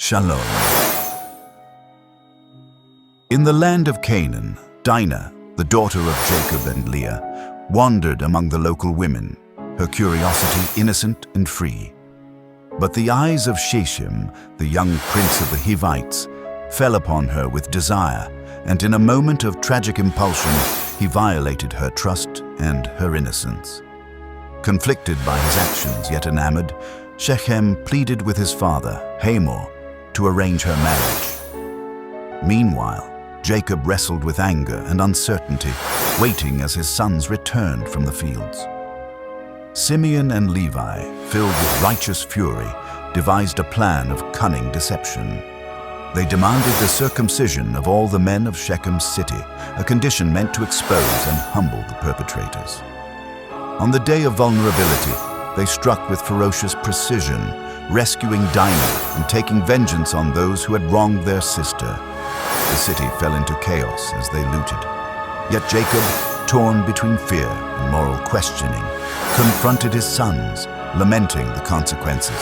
Shalom. In the land of Canaan, Dinah, the daughter of Jacob and Leah, wandered among the local women, her curiosity innocent and free. But the eyes of Shechem, the young prince of the Hivites, fell upon her with desire, and in a moment of tragic impulsion, he violated her trust and her innocence. Conflicted by his actions, yet enamored, Shechem pleaded with his father, Hamor, to arrange her marriage. Meanwhile, Jacob wrestled with anger and uncertainty, waiting as his sons returned from the fields. Simeon and Levi, filled with righteous fury, devised a plan of cunning deception. They demanded the circumcision of all the men of Shechem's city, a condition meant to expose and humble the perpetrators. On the day of vulnerability, they struck with ferocious precision, rescuing Dinah and taking vengeance on those who had wronged their sister. The city fell into chaos as they looted. Yet Jacob, torn between fear and moral questioning, confronted his sons, lamenting the consequences.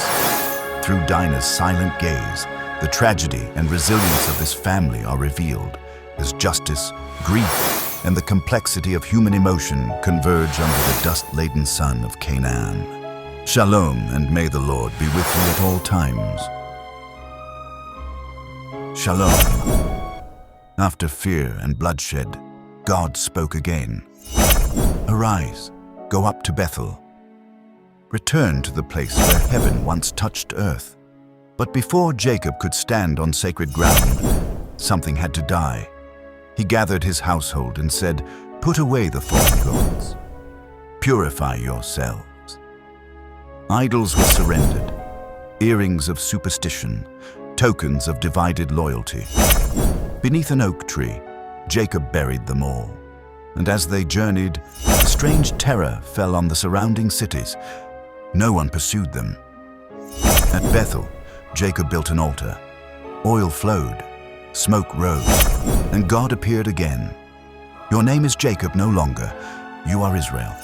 Through Dinah's silent gaze, the tragedy and resilience of this family are revealed as justice, grief, and the complexity of human emotion converge under the dust-laden sun of Canaan. Shalom, and may the Lord be with you at all times. Shalom. After fear and bloodshed, God spoke again. Arise, go up to Bethel. Return to the place where heaven once touched earth. But before Jacob could stand on sacred ground, something had to die. He gathered his household and said, "Put away the fallen gods. Purify yourselves." Idols were surrendered, earrings of superstition, tokens of divided loyalty. Beneath an oak tree, Jacob buried them all. And as they journeyed, a strange terror fell on the surrounding cities. No one pursued them. At Bethel, Jacob built an altar. Oil flowed, smoke rose, and God appeared again. "Your name is Jacob no longer, you are Israel."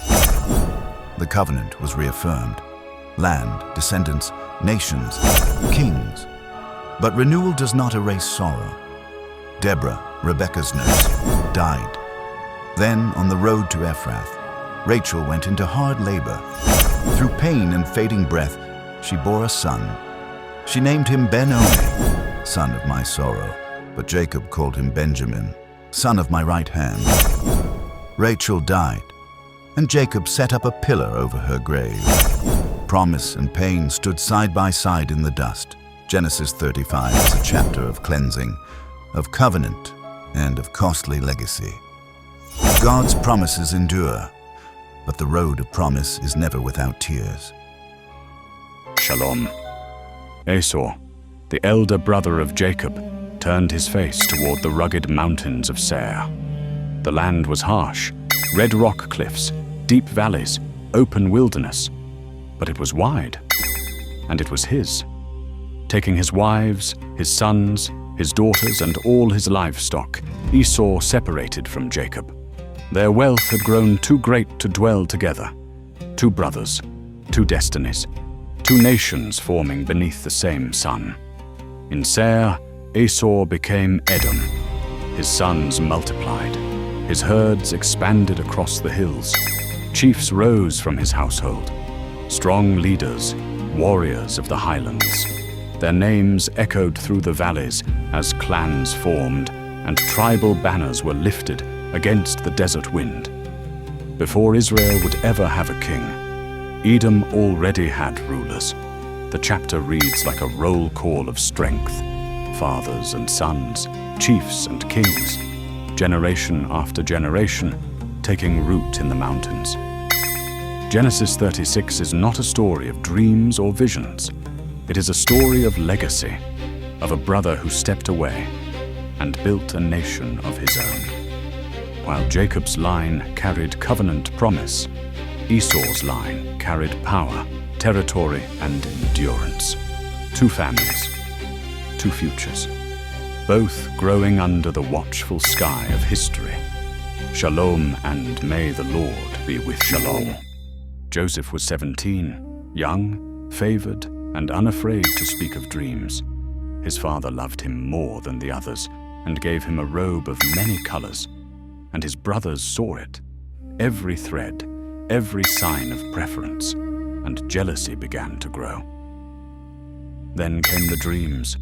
The covenant was reaffirmed. Land, descendants, nations, kings. But renewal does not erase sorrow. Deborah, Rebekah's nurse, died. Then, on the road to Ephrath, Rachel went into hard labor. Through pain and fading breath, she bore a son. She named him Ben-Oni, son of my sorrow, but Jacob called him Benjamin, son of my right hand. Rachel died, and Jacob set up a pillar over her grave. Promise and pain stood side by side in the dust. Genesis 35 is a chapter of cleansing, of covenant, and of costly legacy. God's promises endure, but the road of promise is never without tears. Shalom. Esau, the elder brother of Jacob, turned his face toward the rugged mountains of Seir. The land was harsh, red rock cliffs, deep valleys, open wilderness, but it was wide, and it was his. Taking his wives, his sons, his daughters, and all his livestock, Esau separated from Jacob. Their wealth had grown too great to dwell together. Two brothers, two destinies, two nations forming beneath the same sun. In Seir, Esau became Edom. His sons multiplied. His herds expanded across the hills. Chiefs rose from his household. Strong leaders, warriors of the highlands. Their names echoed through the valleys as clans formed and tribal banners were lifted against the desert wind. Before Israel would ever have a king, Edom already had rulers. The chapter reads like a roll call of strength. Fathers and sons, chiefs and kings, generation after generation, taking root in the mountains. Genesis 36 is not a story of dreams or visions. It is a story of legacy, of a brother who stepped away and built a nation of his own. While Jacob's line carried covenant promise, Esau's line carried power, territory, and endurance. Two families, two futures, both growing under the watchful sky of history. Shalom, and may the Lord be with you. Shalom. Joseph was 17, young, favored, and unafraid to speak of dreams. His father loved him more than the others and gave him a robe of many colors, and his brothers saw it, every thread, every sign of preference, and jealousy began to grow. Then came the dreams,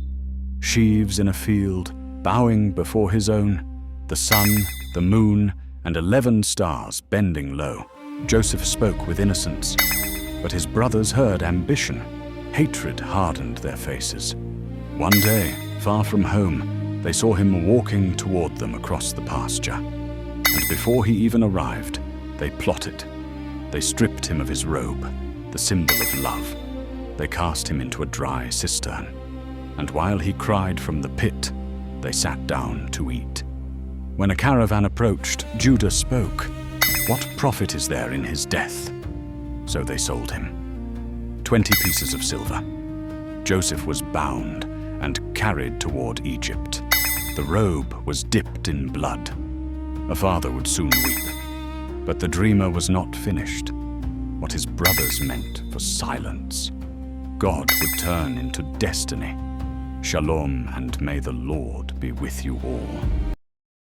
sheaves in a field, bowing before his own, the sun, the moon, and 11 stars bending low. Joseph spoke with innocence, but his brothers heard ambition. Hatred hardened their faces. One day, far from home, they saw him walking toward them across the pasture. And before he even arrived, they plotted. They stripped him of his robe, the symbol of love. They cast him into a dry cistern. And while he cried from the pit, they sat down to eat. When a caravan approached, Judah spoke, "What profit is there in his death?" So they sold him. 20 pieces of silver. Joseph was bound and carried toward Egypt. The robe was dipped in blood. A father would soon weep. But the dreamer was not finished. What his brothers meant for silence, God would turn into destiny. Shalom, and may the Lord be with you all.